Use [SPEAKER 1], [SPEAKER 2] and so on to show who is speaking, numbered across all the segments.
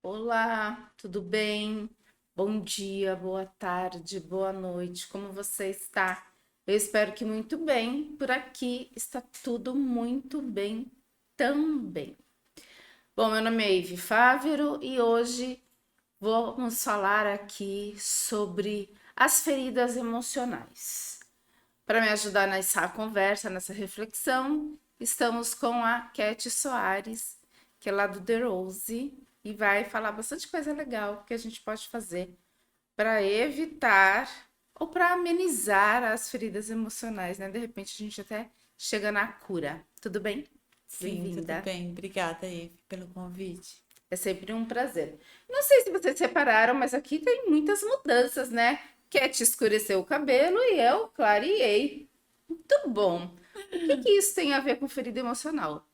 [SPEAKER 1] Olá, tudo bem? Bom dia, boa tarde, boa noite. Como você está? Eu espero que muito bem. Por aqui está tudo muito bem também. Bom, meu nome é Ive Fávero e hoje vamos falar aqui sobre as feridas emocionais. Para me ajudar nessa conversa, nessa reflexão, estamos com a Cat Soares, que é lá do The Rose, e vai falar bastante coisa legal que a gente pode fazer para evitar ou para amenizar as feridas emocionais, né? De repente a gente até chega na cura. Tudo bem?
[SPEAKER 2] Sim, tudo
[SPEAKER 1] Bem-vinda.
[SPEAKER 2] bem. Obrigada, Eve, pelo convite.
[SPEAKER 1] É sempre um prazer. Não sei se vocês separaram, mas aqui tem muitas mudanças, né? Cat escureceu o cabelo e eu clareei. Muito bom. O que que isso tem a ver com ferida emocional?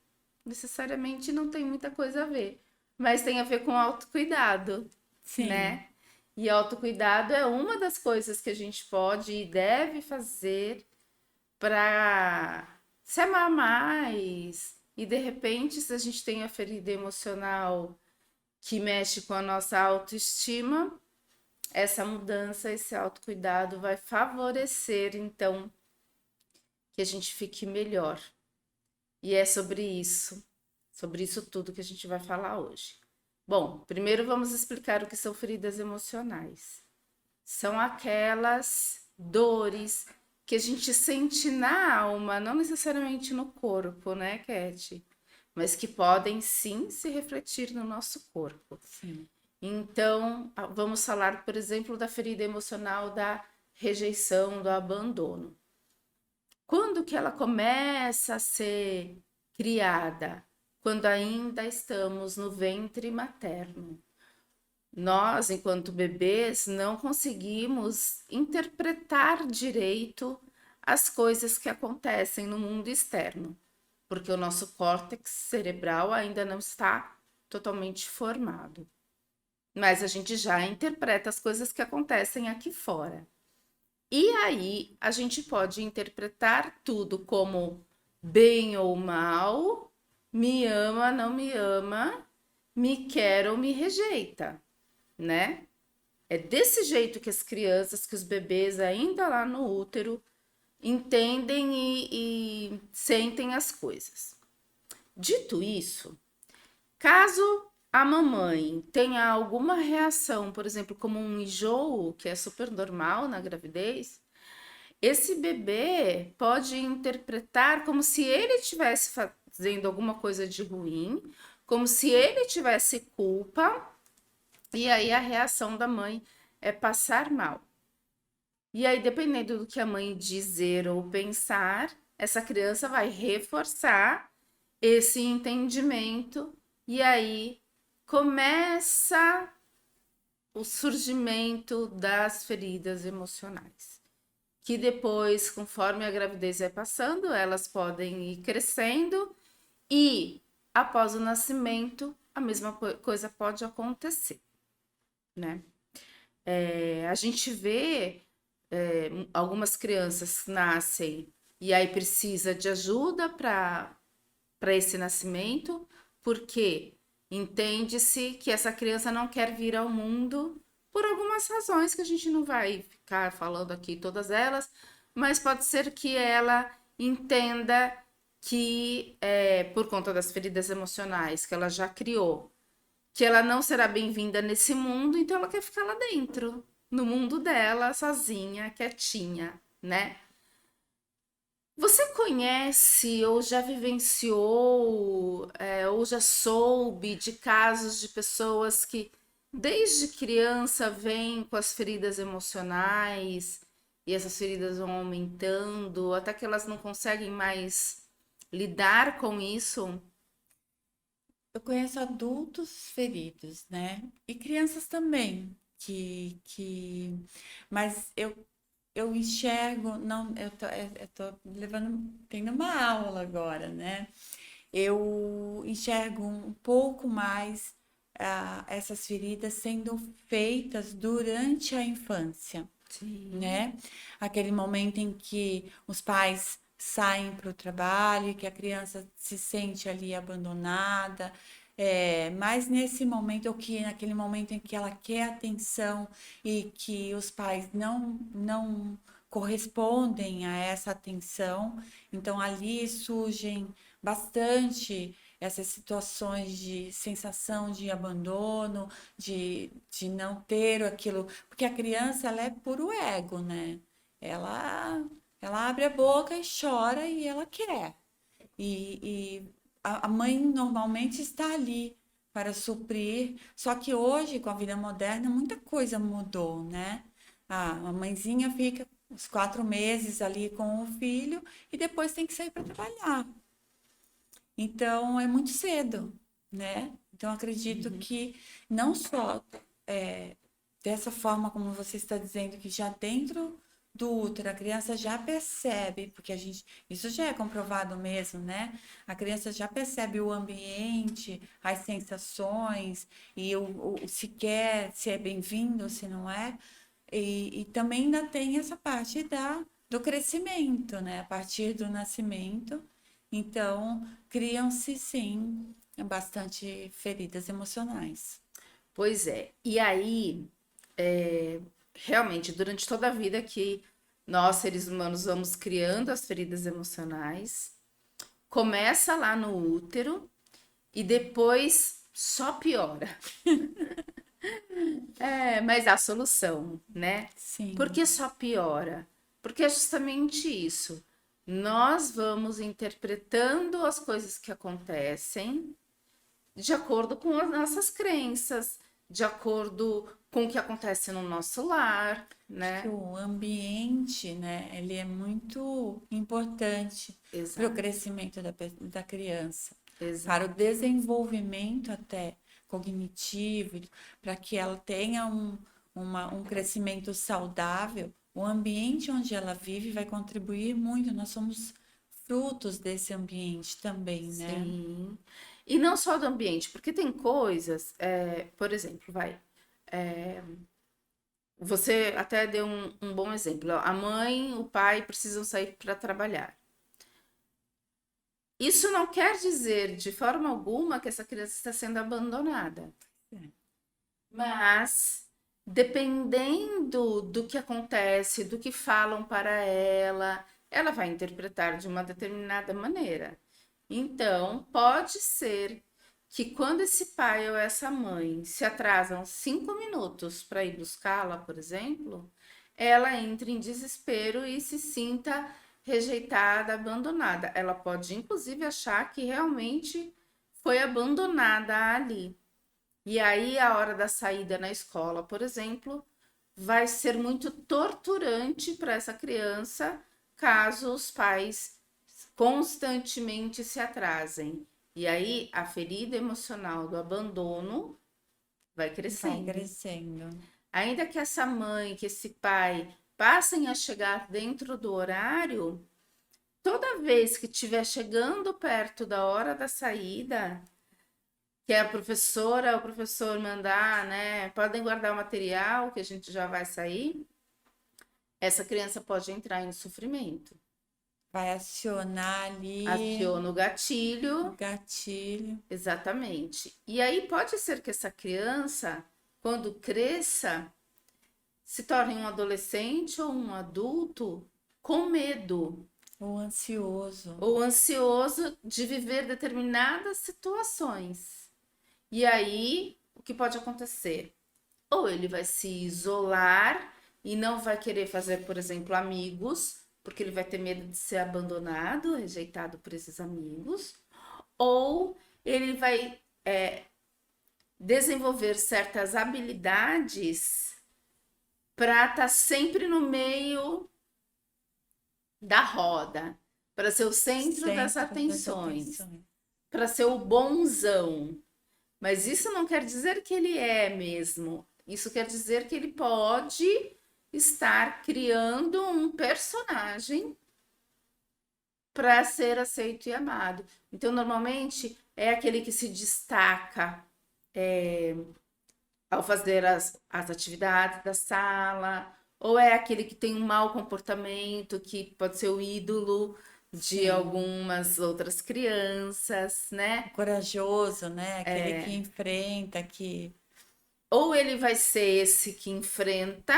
[SPEAKER 1] Necessariamente não tem muita coisa a ver, mas tem a ver com autocuidado,
[SPEAKER 2] Sim,
[SPEAKER 1] né? E autocuidado é uma das coisas que a gente pode e deve fazer para se amar mais. E de repente, se a gente tem a ferida emocional que mexe com a nossa autoestima, essa mudança, esse autocuidado vai favorecer, então, que a gente fique melhor. E é sobre isso tudo que a gente vai falar hoje. Bom, primeiro vamos explicar o que são feridas emocionais. São aquelas dores que a gente sente na alma, não necessariamente no corpo, né, Cat? Mas que podem sim se refletir no nosso corpo.
[SPEAKER 2] sim.
[SPEAKER 1] Então, vamos falar, por exemplo, da ferida emocional da rejeição, do abandono. Quando que ela começa a ser criada? Quando ainda estamos no ventre materno. Nós, enquanto bebês, não conseguimos interpretar direito as coisas que acontecem no mundo externo, porque o nosso córtex cerebral ainda não está totalmente formado. Mas a gente já interpreta as coisas que acontecem aqui fora. E aí a gente pode interpretar tudo como bem ou mal, me ama, não me ama, me quer ou me rejeita, né? É desse jeito que as crianças, que os bebês ainda lá no útero entendem e sentem as coisas. Dito isso, caso a mamãe tenha alguma reação, por exemplo, como um enjoo, que é super normal na gravidez, esse bebê pode interpretar como se ele estivesse fazendo alguma coisa de ruim, como se ele tivesse culpa, e aí a reação da mãe é passar mal. E aí, dependendo do que a mãe dizer ou pensar, essa criança vai reforçar esse entendimento, e aí começa o surgimento das feridas emocionais, que depois, conforme a gravidez vai passando, elas podem ir crescendo e após o nascimento a mesma coisa pode acontecer, né? A gente vê algumas crianças nascem e aí precisa de ajuda para esse nascimento, porque entende-se que essa criança não quer vir ao mundo por algumas razões que a gente não vai ficar falando aqui todas elas, mas pode ser que ela entenda que por conta das feridas emocionais que ela já criou, que ela não será bem-vinda nesse mundo, então ela quer ficar lá dentro, no mundo dela, sozinha, quietinha, né? Você conhece ou já vivenciou, ou já soube de casos de pessoas que desde criança vêm com as feridas emocionais e essas feridas vão aumentando até que elas não conseguem mais lidar com isso?
[SPEAKER 2] Eu conheço adultos feridos, né? E crianças também, mas eu enxergo, não, eu tô levando, tendo uma aula agora, né? Eu enxergo um pouco mais essas feridas sendo feitas durante a infância.
[SPEAKER 1] Sim,
[SPEAKER 2] Né? Aquele momento em que os pais saem para o trabalho e que a criança se sente ali abandonada, Mas nesse momento, ou que naquele momento em que ela quer atenção e que os pais não correspondem a essa atenção, então ali surgem bastante essas situações de sensação de abandono, de não ter aquilo, porque a criança ela é puro ego, né? Ela, ela abre a boca e chora e ela quer. E a mãe normalmente está ali para suprir. Só que hoje, com a vida moderna, muita coisa mudou, né? A mãezinha fica os 4 meses ali com o filho e depois tem que sair para trabalhar. Então, é muito cedo, né? Então, acredito
[SPEAKER 1] Uhum.
[SPEAKER 2] que não só é, dessa forma como você está dizendo, que já dentro do útero a criança já percebe, porque isso já é comprovado mesmo, né? A criança já percebe o ambiente, as sensações e se quer, se é bem-vindo, se não é. E também ainda tem essa parte do crescimento, né? A partir do nascimento. Então, criam-se, sim, bastante feridas emocionais.
[SPEAKER 1] Pois é. E aí, realmente, durante toda a vida que nós, seres humanos, vamos criando as feridas emocionais, começa lá no útero e depois só piora. Mas há solução, né? Por
[SPEAKER 2] Sim,
[SPEAKER 1] que só piora? Porque é justamente isso. Nós vamos interpretando as coisas que acontecem de acordo com as nossas crenças, de acordo com o que acontece no nosso lar,
[SPEAKER 2] acho que
[SPEAKER 1] né?
[SPEAKER 2] o ambiente, né, ele é muito importante para o
[SPEAKER 1] Exato,
[SPEAKER 2] crescimento da criança, para o
[SPEAKER 1] exato.
[SPEAKER 2] desenvolvimento até cognitivo, para que ela tenha um crescimento saudável. O ambiente onde ela vive vai contribuir muito. Nós somos frutos desse ambiente também, né?
[SPEAKER 1] Sim. E não só do ambiente, porque tem coisas, por exemplo, você até deu um bom exemplo. Ó, a mãe, o pai precisam sair para trabalhar. Isso não quer dizer de forma alguma que essa criança está sendo abandonada, mas dependendo do que acontece, do que falam para ela, ela vai interpretar de uma determinada maneira. Então, pode ser que quando esse pai ou essa mãe se atrasam 5 minutos para ir buscá-la, por exemplo, ela entre em desespero e se sinta rejeitada, abandonada. Ela pode, inclusive, achar que realmente foi abandonada ali. E aí, a hora da saída na escola, por exemplo, vai ser muito torturante para essa criança caso os pais constantemente se atrasem. E aí, a ferida emocional do abandono vai
[SPEAKER 2] Vai
[SPEAKER 1] crescendo.
[SPEAKER 2] crescendo.
[SPEAKER 1] Ainda que essa mãe, que esse pai passem a chegar dentro do horário, toda vez que estiver chegando perto da hora da saída, que a professora ou o professor mandar, né? Podem guardar o material que a gente já vai sair. Essa criança pode entrar em sofrimento.
[SPEAKER 2] Vai acionar ali
[SPEAKER 1] Aciona o
[SPEAKER 2] o
[SPEAKER 1] gatilho,
[SPEAKER 2] gatilho.
[SPEAKER 1] exatamente. E aí pode ser que essa criança, quando cresça, se torne um adolescente ou um adulto com medo
[SPEAKER 2] O ansioso.
[SPEAKER 1] ou ansioso de viver determinadas situações. E aí, o que pode acontecer? Ou ele vai se isolar e não vai querer fazer, por exemplo, amigos, porque ele vai ter medo de ser abandonado, rejeitado por esses amigos, ou ele vai desenvolver certas habilidades para estar sempre no meio da roda, para ser o centro das
[SPEAKER 2] Centro das
[SPEAKER 1] atenções,
[SPEAKER 2] atenções.
[SPEAKER 1] para ser o bonzão. Mas isso não quer dizer que ele é mesmo. Isso quer dizer que ele pode estar criando um personagem para ser aceito e amado. Então, normalmente, é aquele que se destaca ao fazer as atividades da sala, ou é aquele que tem um mau comportamento, que pode ser o ídolo, de
[SPEAKER 2] Sim.
[SPEAKER 1] algumas outras crianças, né?
[SPEAKER 2] Corajoso, né? Aquele que enfrenta, que.
[SPEAKER 1] Ou ele vai ser esse que enfrenta,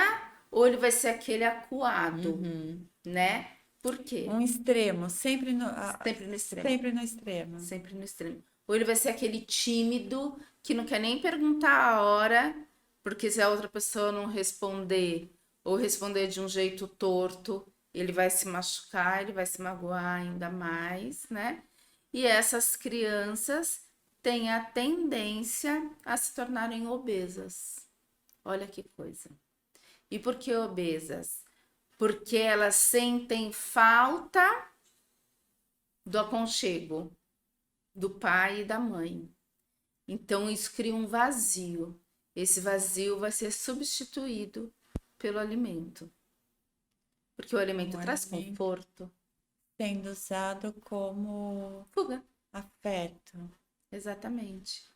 [SPEAKER 1] ou ele vai ser aquele acuado,
[SPEAKER 2] Uhum.
[SPEAKER 1] né? Por quê?
[SPEAKER 2] Um extremo, sempre no,
[SPEAKER 1] Sempre no extremo.
[SPEAKER 2] sempre no extremo.
[SPEAKER 1] Sempre no extremo. Ou ele vai ser aquele tímido que não quer nem perguntar a hora, porque se a outra pessoa não responder ou responder de um jeito torto, ele vai se machucar, ele vai se magoar ainda mais, né? E essas crianças têm a tendência a se tornarem obesas. Olha que coisa. E por que obesas? Porque elas sentem falta do aconchego do pai e da mãe. Então isso cria um vazio. Esse vazio vai ser substituído pelo alimento. Porque o
[SPEAKER 2] Um
[SPEAKER 1] alimento traz
[SPEAKER 2] alimento
[SPEAKER 1] conforto,
[SPEAKER 2] sendo usado como
[SPEAKER 1] fuga.
[SPEAKER 2] afeto.
[SPEAKER 1] Exatamente.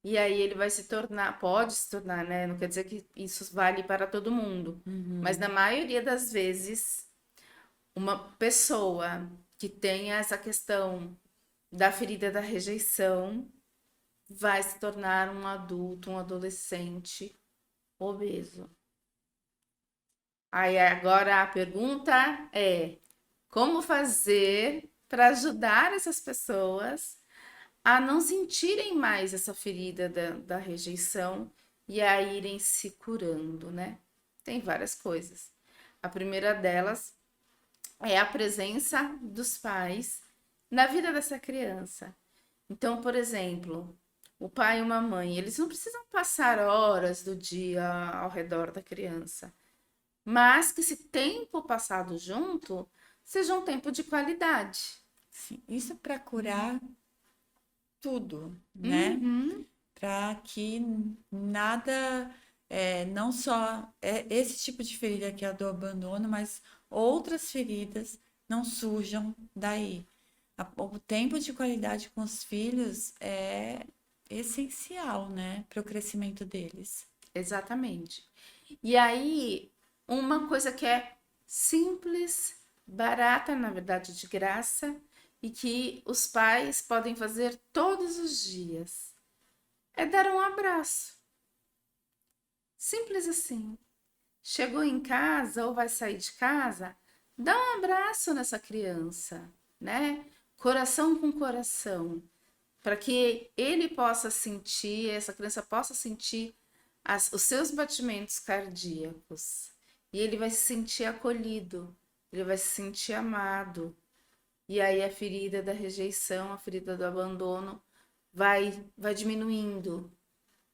[SPEAKER 1] E aí ele vai se tornar, pode se tornar, né? Não quer dizer que isso vale para todo mundo. Mas na maioria das vezes, uma pessoa que tenha essa questão da ferida da rejeição vai se tornar um adulto, um adolescente obeso. Aí agora a pergunta é: como fazer para ajudar essas pessoas a não sentirem mais essa ferida da rejeição e a irem se curando, né? Tem várias coisas. A primeira delas é a presença dos pais na vida dessa criança. Então, por exemplo, o pai e uma mãe, eles não precisam passar horas do dia ao redor da criança, mas que esse tempo passado junto seja um tempo de qualidade.
[SPEAKER 2] Sim, isso para curar tudo, né?
[SPEAKER 1] Uhum,
[SPEAKER 2] Para que nada, não só esse tipo de ferida que é a do abandono, mas outras feridas não surjam daí. O tempo de qualidade com os filhos é essencial, né, para o crescimento deles.
[SPEAKER 1] exatamente. E aí, uma coisa que é simples, barata, na verdade, de graça, e que os pais podem fazer todos os dias, é dar um abraço. Simples assim. Chegou em casa ou vai sair de casa, dá um abraço nessa criança, né? Coração com coração, para que ele possa sentir, essa criança possa sentir os seus batimentos cardíacos. E ele vai se sentir acolhido, ele vai se sentir amado. E aí a ferida da rejeição, a ferida do abandono vai diminuindo.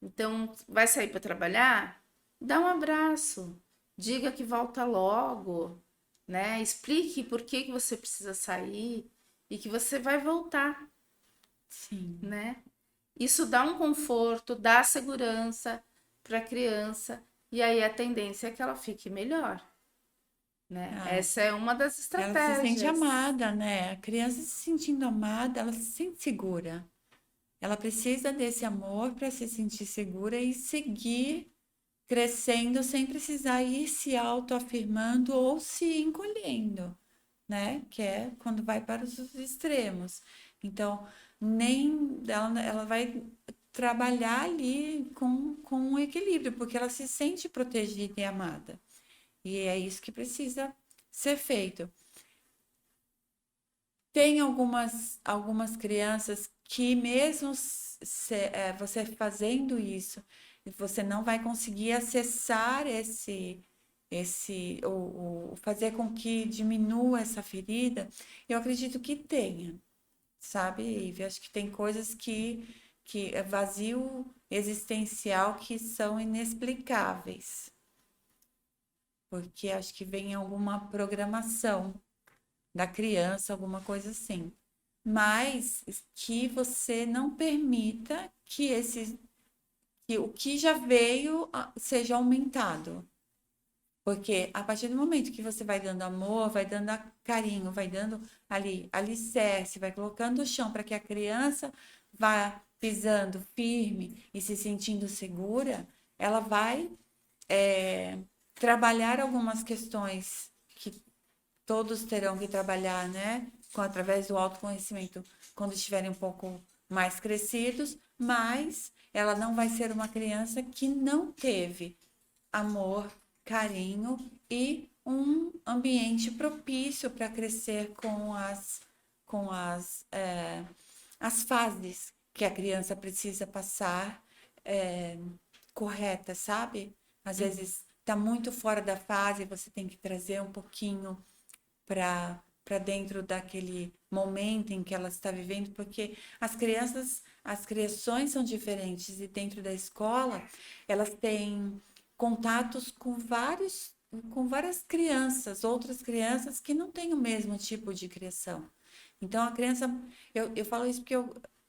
[SPEAKER 1] Então, vai sair para trabalhar? Dá um abraço, diga que volta logo, né? Explique por que você precisa sair e que você vai voltar,
[SPEAKER 2] Sim.
[SPEAKER 1] né? Isso dá um conforto, dá segurança para a criança e aí a tendência é que ela fique melhor, né?
[SPEAKER 2] Ah,
[SPEAKER 1] Essa é uma das
[SPEAKER 2] ela se sente
[SPEAKER 1] estratégias.
[SPEAKER 2] amada, né? A criança se sentindo amada, ela se sente segura. Ela precisa desse amor para se sentir segura e seguir crescendo sem precisar ir se autoafirmando ou se encolhendo, né? Que é quando vai para os extremos. Então, nem ela vai trabalhar ali com um equilíbrio, porque ela se sente protegida e amada. E é isso que precisa ser feito. Tem algumas crianças que mesmo você fazendo isso, você não vai conseguir acessar ou fazer com que diminua essa ferida. Eu acredito que tenha, sabe, Ivy? Acho que tem coisas que é vazio existencial que são inexplicáveis, porque acho que vem alguma programação da criança, alguma coisa assim. Mas que você não permita que o que já veio seja aumentado. Porque a partir do momento que você vai dando amor, vai dando carinho, vai dando ali alicerce, vai colocando o chão para que a criança vá pisando firme e se sentindo segura, ela vai trabalhar algumas questões todos terão que trabalhar, né, através do autoconhecimento quando estiverem um pouco mais crescidos, mas ela não vai ser uma criança que não teve amor, carinho e um ambiente propício para crescer com as fases que a criança precisa passar é, correta, sabe? Às vezes está muito fora da fase, você tem que trazer um pouquinho para dentro daquele momento em que ela está vivendo, porque as crianças, as criações são diferentes e dentro da escola elas têm contatos com várias crianças, outras crianças que não têm o mesmo tipo de criação. Então a criança, eu falo isso porque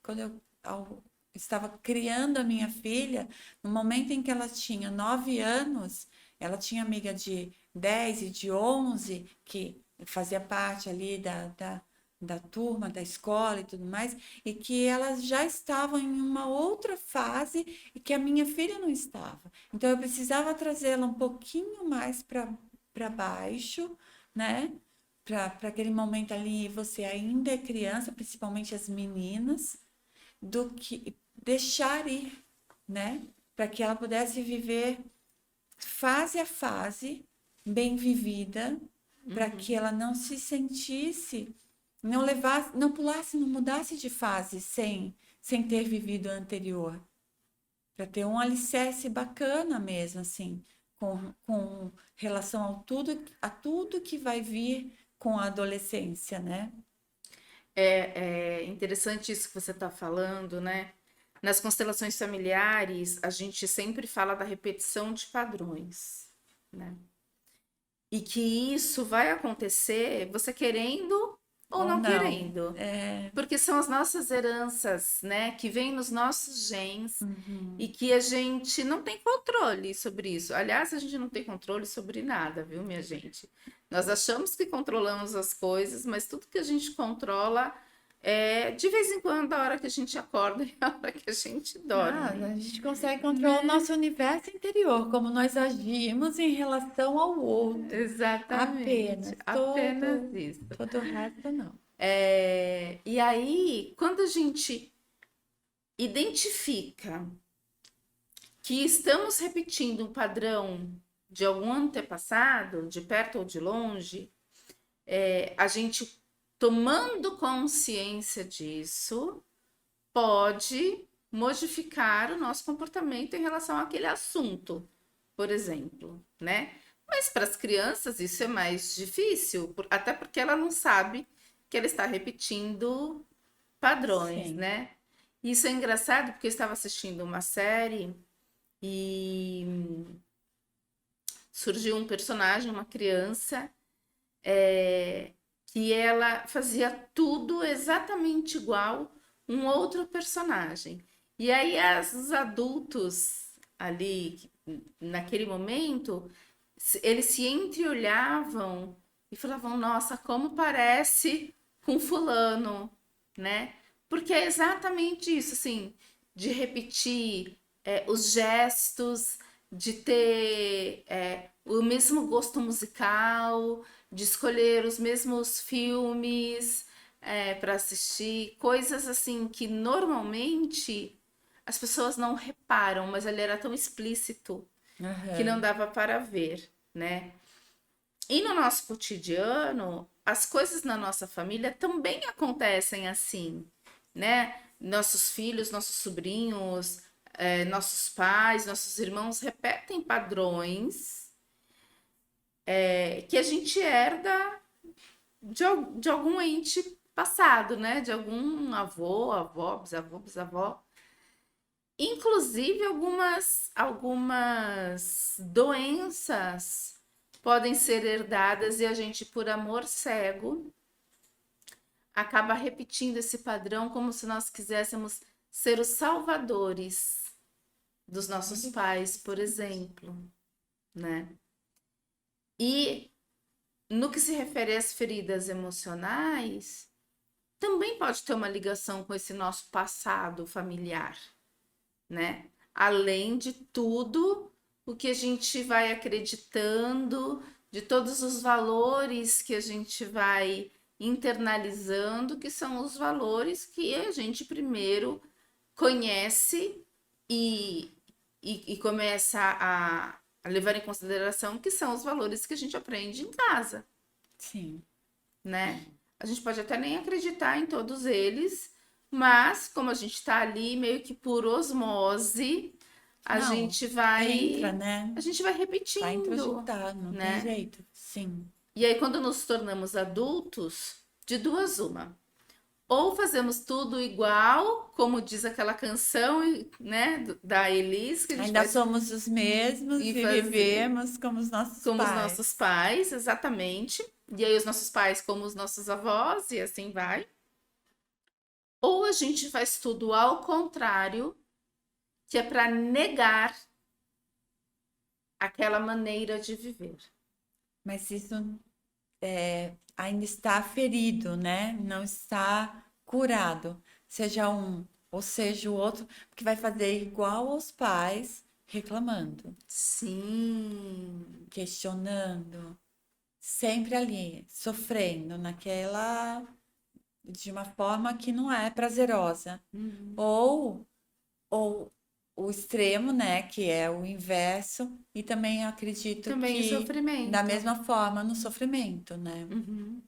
[SPEAKER 2] quando eu estava criando a minha filha, no momento em que ela tinha 9 anos, ela tinha amiga de 10 e de 11 que fazia parte ali da turma, da escola e tudo mais, e que elas já estavam em uma outra fase e que a minha filha não estava. Então eu precisava trazê-la um pouquinho mais para baixo, né? Para aquele momento ali, você ainda é criança, principalmente as meninas, do que deixar ir, né? Para que ela pudesse viver fase a fase, bem vivida, para que ela não se sentisse, não levasse, não pulasse, não mudasse de fase sem ter vivido a anterior, para ter um alicerce bacana mesmo, assim, com relação a tudo que vai vir com a adolescência, né?
[SPEAKER 1] É interessante isso que você está falando, né? Nas constelações familiares, a gente sempre fala da repetição de padrões, né? E que isso vai acontecer você querendo ou
[SPEAKER 2] Ou
[SPEAKER 1] não
[SPEAKER 2] não.
[SPEAKER 1] querendo.
[SPEAKER 2] É,
[SPEAKER 1] Porque são as nossas heranças, né? Que vêm nos nossos genes e que a gente não tem controle sobre isso. Aliás, a gente não tem controle sobre nada, viu, minha gente? Nós achamos que controlamos as coisas, mas tudo que a gente controla é de vez em quando, a hora que a gente acorda e a hora que a gente dorme,
[SPEAKER 2] a gente consegue controlar o
[SPEAKER 1] né?
[SPEAKER 2] nosso universo interior, como nós agimos em relação ao outro.
[SPEAKER 1] Exatamente,
[SPEAKER 2] Apenas.
[SPEAKER 1] apenas isso.
[SPEAKER 2] Todo o resto não.
[SPEAKER 1] E aí, quando a gente identifica que estamos repetindo um padrão de algum antepassado, de perto ou de longe, a gente tomando consciência disso pode modificar o nosso comportamento em relação àquele assunto, por exemplo, né? Mas para as crianças isso é mais difícil, até porque ela não sabe que ela está repetindo padrões,
[SPEAKER 2] Sim.
[SPEAKER 1] né? Isso é engraçado porque eu estava assistindo uma série e surgiu um personagem, uma criança, que ela fazia tudo exatamente igual um outro personagem. E aí os adultos ali, naquele momento, eles se entreolhavam e falavam, nossa, como parece com fulano, né? Porque é exatamente isso, assim, de repetir os gestos, de ter o mesmo gosto musical, de escolher os mesmos filmes para assistir, coisas assim que normalmente as pessoas não reparam, mas ele era tão explícito que não
[SPEAKER 2] Aham.
[SPEAKER 1] dava para ver, né? E no nosso cotidiano, as coisas na nossa família também acontecem assim, né? Nossos filhos, nossos sobrinhos, nossos pais, nossos irmãos repetem padrões que a gente herda de algum ente passado, né? De algum avô, avó, bisavô, bisavó. Inclusive, algumas doenças podem ser herdadas e a gente, por amor cego, acaba repetindo esse padrão como se nós quiséssemos ser os salvadores dos nossos
[SPEAKER 2] Olha que
[SPEAKER 1] pais, por
[SPEAKER 2] interessante.
[SPEAKER 1] exemplo, né? E no que se refere às feridas emocionais, também pode ter uma ligação com esse nosso passado familiar, né? Além de tudo o que a gente vai acreditando de todos os valores que a gente vai internalizando, que são os valores que a gente primeiro conhece e, e começa a levar em consideração que são os valores que a gente aprende em casa,
[SPEAKER 2] Sim.
[SPEAKER 1] né? A gente pode até nem acreditar em todos eles, mas como a gente está ali meio que por osmose, a
[SPEAKER 2] Não,
[SPEAKER 1] gente
[SPEAKER 2] entra,
[SPEAKER 1] vai
[SPEAKER 2] né?
[SPEAKER 1] a gente vai
[SPEAKER 2] Vai
[SPEAKER 1] repetindo,
[SPEAKER 2] introjetar, não tem
[SPEAKER 1] né?
[SPEAKER 2] jeito. Sim.
[SPEAKER 1] E aí quando nos tornamos adultos, de duas uma, ou fazemos tudo igual, como diz aquela canção, né, da Elis, que a gente
[SPEAKER 2] Ainda
[SPEAKER 1] faz
[SPEAKER 2] somos os mesmos
[SPEAKER 1] e
[SPEAKER 2] e
[SPEAKER 1] fazer
[SPEAKER 2] vivemos como os nossos
[SPEAKER 1] como os nossos
[SPEAKER 2] pais.
[SPEAKER 1] pais, exatamente. E aí os nossos pais como os nossos avós e assim vai. Ou a gente faz tudo ao contrário, que é para negar aquela maneira de viver.
[SPEAKER 2] Mas isso ainda está ferido, né? Não está curado. Seja um ou seja o outro, porque vai fazer igual aos pais, reclamando,
[SPEAKER 1] Sim.
[SPEAKER 2] questionando, sempre ali, sofrendo naquela de uma forma que não é prazerosa.
[SPEAKER 1] Uhum.
[SPEAKER 2] Ou, ou o extremo, né, que é o inverso, e também acredito
[SPEAKER 1] Também o
[SPEAKER 2] que da
[SPEAKER 1] sofrimento.
[SPEAKER 2] mesma forma no sofrimento, né?
[SPEAKER 1] Uhum.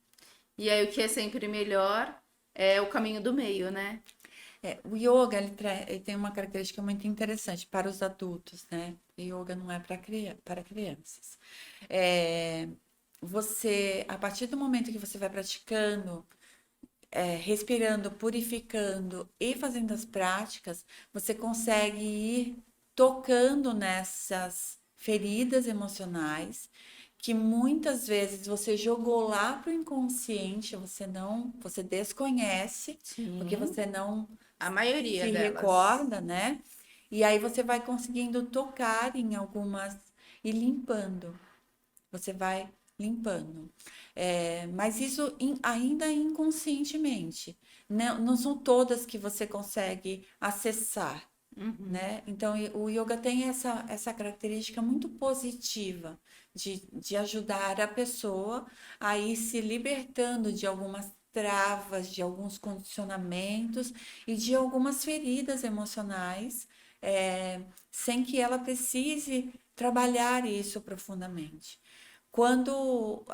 [SPEAKER 1] E aí o que é sempre melhor é o caminho do meio, né?
[SPEAKER 2] O yoga, ele tem uma característica muito interessante para os adultos, né? O yoga não é para crianças. É, você, a partir do momento que você vai praticando, respirando, purificando e fazendo as práticas, você consegue ir tocando nessas feridas emocionais que muitas vezes você jogou lá para o inconsciente, você desconhece, porque
[SPEAKER 1] Sim.
[SPEAKER 2] você não
[SPEAKER 1] A maioria
[SPEAKER 2] se
[SPEAKER 1] delas.
[SPEAKER 2] recorda, né? E aí você vai conseguindo tocar em algumas e limpando. Você vai limpando. Mas isso ainda inconscientemente. Não são todas que você consegue acessar,
[SPEAKER 1] Uhum.
[SPEAKER 2] né? Então, o yoga tem essa característica muito positiva de ajudar a pessoa a ir se libertando de algumas travas, de alguns condicionamentos e de algumas feridas emocionais, sem que ela precise trabalhar isso profundamente. Quando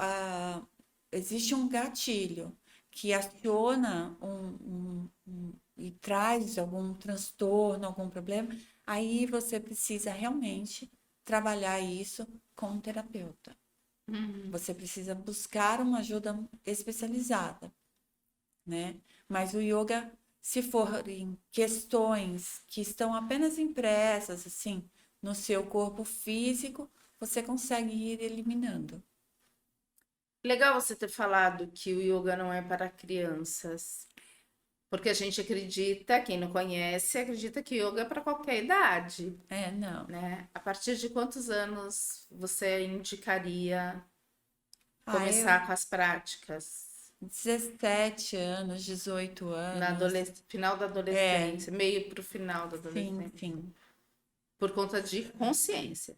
[SPEAKER 2] existe um gatilho que aciona e traz algum transtorno, algum problema, aí você precisa realmente trabalhar isso com um terapeuta.
[SPEAKER 1] Uhum.
[SPEAKER 2] Você precisa buscar uma ajuda especializada, né? Mas o yoga, se for em questões que estão apenas impressas, assim, no seu corpo físico, você consegue ir eliminando.
[SPEAKER 1] Legal você ter falado que o yoga não é para crianças, porque a gente acredita, quem não conhece, acredita que yoga é para qualquer idade,
[SPEAKER 2] Não.
[SPEAKER 1] né? A partir de quantos anos você indicaria
[SPEAKER 2] Eu,
[SPEAKER 1] começar com as práticas?
[SPEAKER 2] 17 anos, 18
[SPEAKER 1] Na
[SPEAKER 2] anos.
[SPEAKER 1] final da
[SPEAKER 2] É,
[SPEAKER 1] adolescência, meio para o final da
[SPEAKER 2] sim,
[SPEAKER 1] adolescência,
[SPEAKER 2] sim.
[SPEAKER 1] por conta de consciência.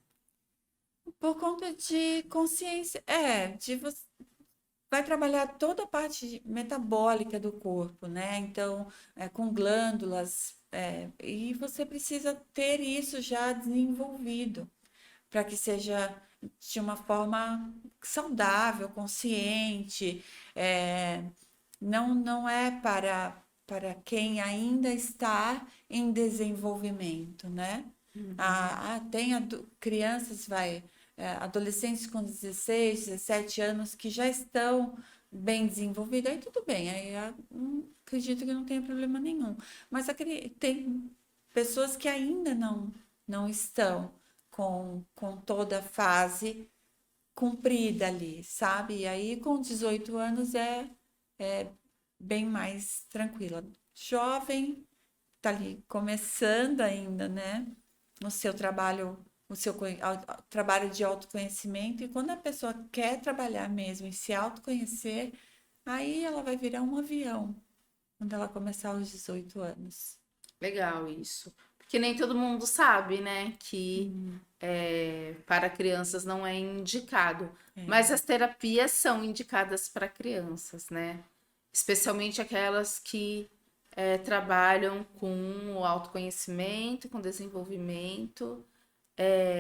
[SPEAKER 2] Por conta de consciência, de você vai trabalhar toda a parte metabólica do corpo, né? Então, com glândulas, e você precisa ter isso já desenvolvido para que seja de uma forma saudável, consciente. é, não é para quem ainda está em desenvolvimento, né?
[SPEAKER 1] Uhum.
[SPEAKER 2] Tem crianças, adolescentes com 16, 17 anos que já estão bem desenvolvidos, aí tudo bem, acredito que não tem problema nenhum. Mas tem pessoas que ainda não estão com toda a fase cumprida ali, sabe? E aí com 18 anos é bem mais tranquila. Jovem, tá ali começando ainda, né? O seu trabalho, trabalho de autoconhecimento. E quando a pessoa quer trabalhar mesmo e se autoconhecer, aí ela vai virar um avião quando ela começar aos 18 anos.
[SPEAKER 1] Legal isso. Porque nem todo mundo sabe, né, que para crianças não é indicado. Mas as terapias são indicadas para crianças, né? Especialmente aquelas que trabalham com o autoconhecimento, com desenvolvimento,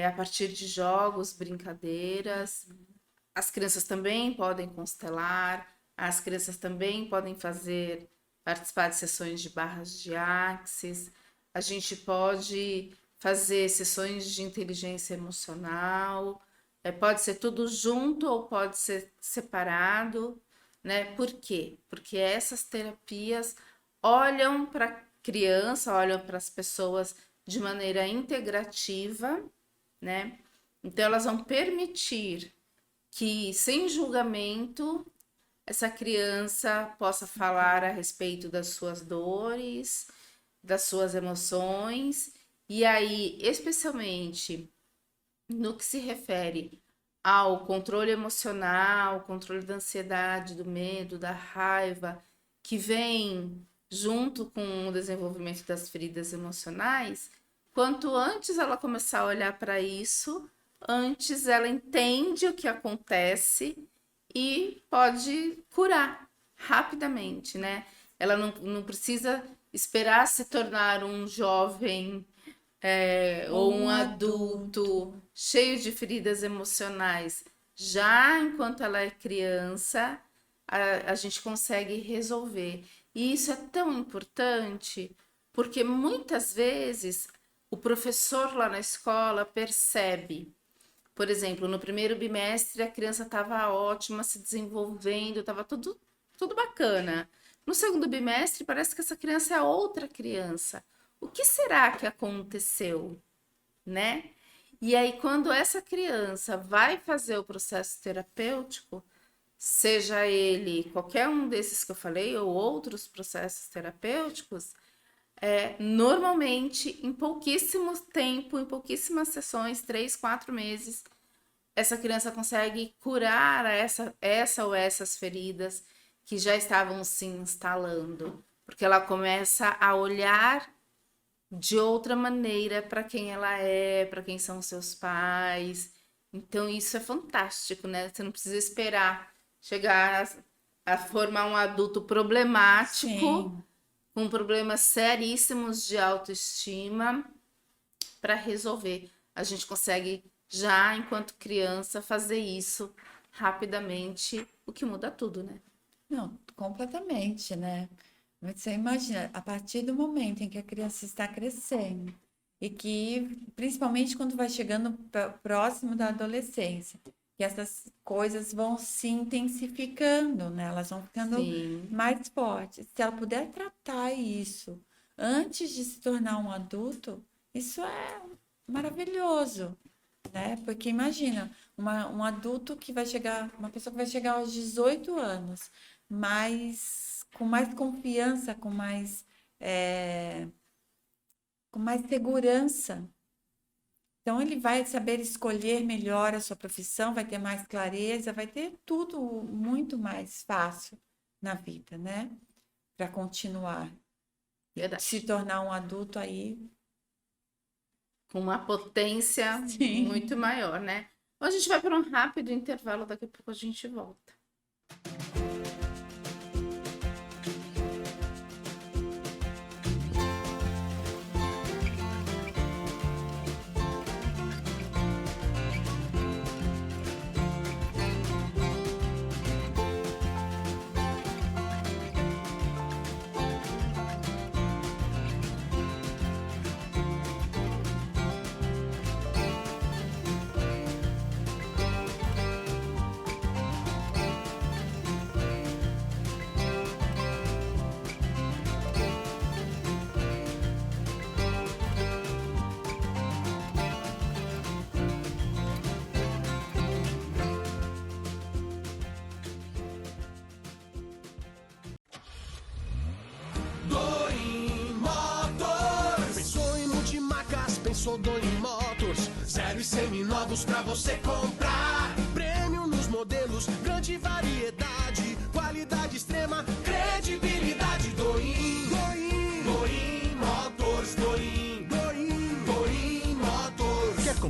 [SPEAKER 1] a partir de jogos, brincadeiras. As crianças também podem constelar, as crianças também podem participar de sessões de barras de axis, a gente pode fazer sessões de inteligência emocional, pode ser tudo junto ou pode ser separado, né? Por quê? Porque essas terapias olham para a criança, olham para as pessoas de maneira integrativa, né? Então elas vão permitir que, sem julgamento, essa criança possa falar a respeito das suas dores, das suas emoções, e aí, especialmente no que se refere ao controle emocional, controle da ansiedade, do medo, da raiva, que vem junto com o desenvolvimento das feridas emocionais, quanto antes ela começar a olhar para isso, antes ela entende o que acontece e pode curar rapidamente, né? Ela não precisa esperar se tornar um jovem ou um adulto cheio de feridas emocionais. Já enquanto ela é criança, a gente consegue resolver. E isso é tão importante porque muitas vezes o professor lá na escola percebe. Por exemplo, no primeiro bimestre a criança estava ótima, se desenvolvendo, estava tudo bacana. No segundo bimestre parece que essa criança é outra criança. O que será que aconteceu, né? E aí quando essa criança vai fazer o processo terapêutico, seja ele qualquer um desses que eu falei ou outros processos terapêuticos, normalmente, em pouquíssimo tempo, em pouquíssimas sessões, 3, 4 meses, essa criança consegue curar essa ou essas feridas que já estavam se instalando. Porque ela começa a olhar de outra maneira para quem ela é, para quem são seus pais. Então, isso é fantástico, né? Você não precisa esperar chegar a formar um adulto problemático.
[SPEAKER 2] Sim.
[SPEAKER 1] Com problemas seríssimos de autoestima para resolver. A gente consegue já, enquanto criança, fazer isso rapidamente, o que muda tudo, né?
[SPEAKER 2] Não, completamente, né? Mas você imagina, a partir do momento em que a criança está crescendo e que, principalmente quando vai chegando próximo da adolescência, que essas coisas vão se intensificando, né? Elas vão ficando
[SPEAKER 1] Sim,
[SPEAKER 2] mais fortes. Se ela puder tratar isso antes de se tornar um adulto, isso é maravilhoso, né? Porque imagina, um adulto que vai chegar, uma pessoa que vai chegar aos 18 anos, com mais confiança, com mais segurança. Então, ele vai saber escolher melhor a sua profissão, vai ter mais clareza, vai ter tudo muito mais fácil na vida, né? Para continuar.
[SPEAKER 1] verdade.
[SPEAKER 2] Se tornar um adulto aí.
[SPEAKER 1] Com uma potência
[SPEAKER 2] Sim.
[SPEAKER 1] muito maior, né? Então, a gente vai para um rápido intervalo, daqui a pouco a gente volta.
[SPEAKER 3] Pensou Doim Motors, 0 e seminovos pra você comprar. Prêmio nos modelos, grande variedade, qualidade extrema, credibilidade. Doim Motors, Doim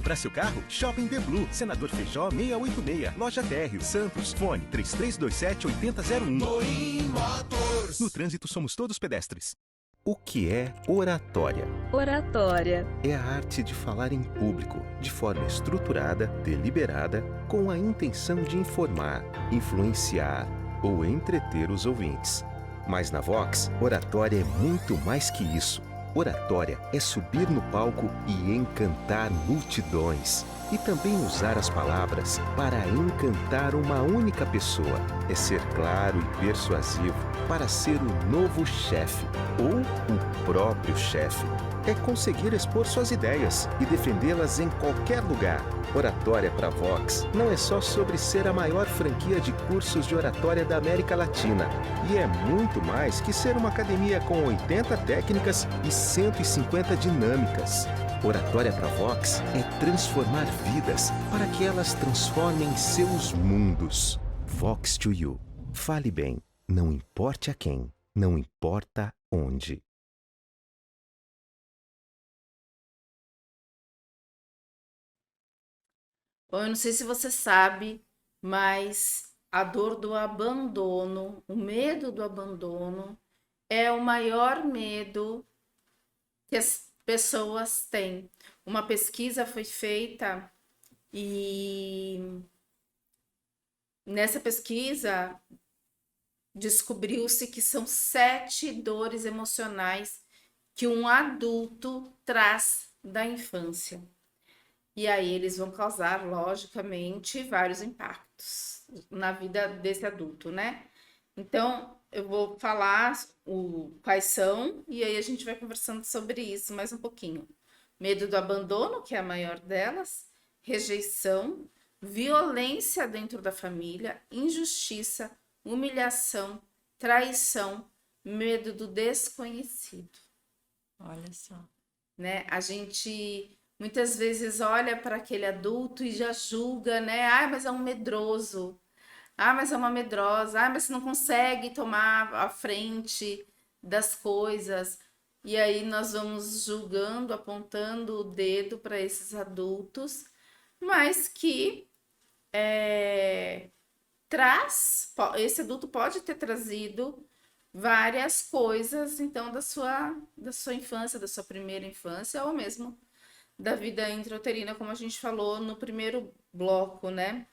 [SPEAKER 4] comprar seu carro? Shopping The Blue, Senador Feijó 686, Loja Térreo, Santos, fone 3327-8001.
[SPEAKER 3] Moin Motors.
[SPEAKER 4] No trânsito somos todos pedestres. O que é oratória?
[SPEAKER 5] Oratória.
[SPEAKER 4] É a arte de falar em público, de forma estruturada, deliberada, com a intenção de informar, influenciar ou entreter os ouvintes. Mas na Vox, oratória é muito mais que isso. Oratória é subir no palco e encantar multidões. E também usar as palavras para encantar uma única pessoa. É ser claro e persuasivo para ser o novo chefe ou o próprio chefe. É conseguir expor suas ideias e defendê-las em qualquer lugar. Oratória para Vox não é só sobre ser a maior franquia de cursos de oratória da América Latina. E é muito mais que ser uma academia com 80 técnicas e 150 dinâmicas. Oratória para Vox é transformar vidas para que elas transformem seus mundos. Vox to You. Fale bem, não importe a quem, não importa onde.
[SPEAKER 1] Bom, eu não sei se você sabe, mas a dor do abandono, o medo do abandono, é o maior medo que as pessoas têm. Uma pesquisa foi feita e nessa pesquisa descobriu-se que são 7 dores emocionais que um adulto traz da infância. E aí eles vão causar, logicamente, vários impactos na vida desse adulto, né? Então, eu vou falar quais são, e aí a gente vai conversando sobre isso mais um pouquinho. Medo do abandono, que é a maior delas, rejeição, violência dentro da família, injustiça, humilhação, traição, medo do desconhecido,
[SPEAKER 2] Olha só.
[SPEAKER 1] né? A gente muitas vezes olha para aquele adulto e já julga, né? Ah, mas é um medroso. Ah, mas é uma medrosa. Ah, mas não consegue tomar a frente das coisas. E aí nós vamos julgando, apontando o dedo para esses adultos, mas que esse adulto pode ter trazido várias coisas, então, da sua infância, da sua primeira infância, ou mesmo da vida intrauterina, como a gente falou no primeiro bloco, né?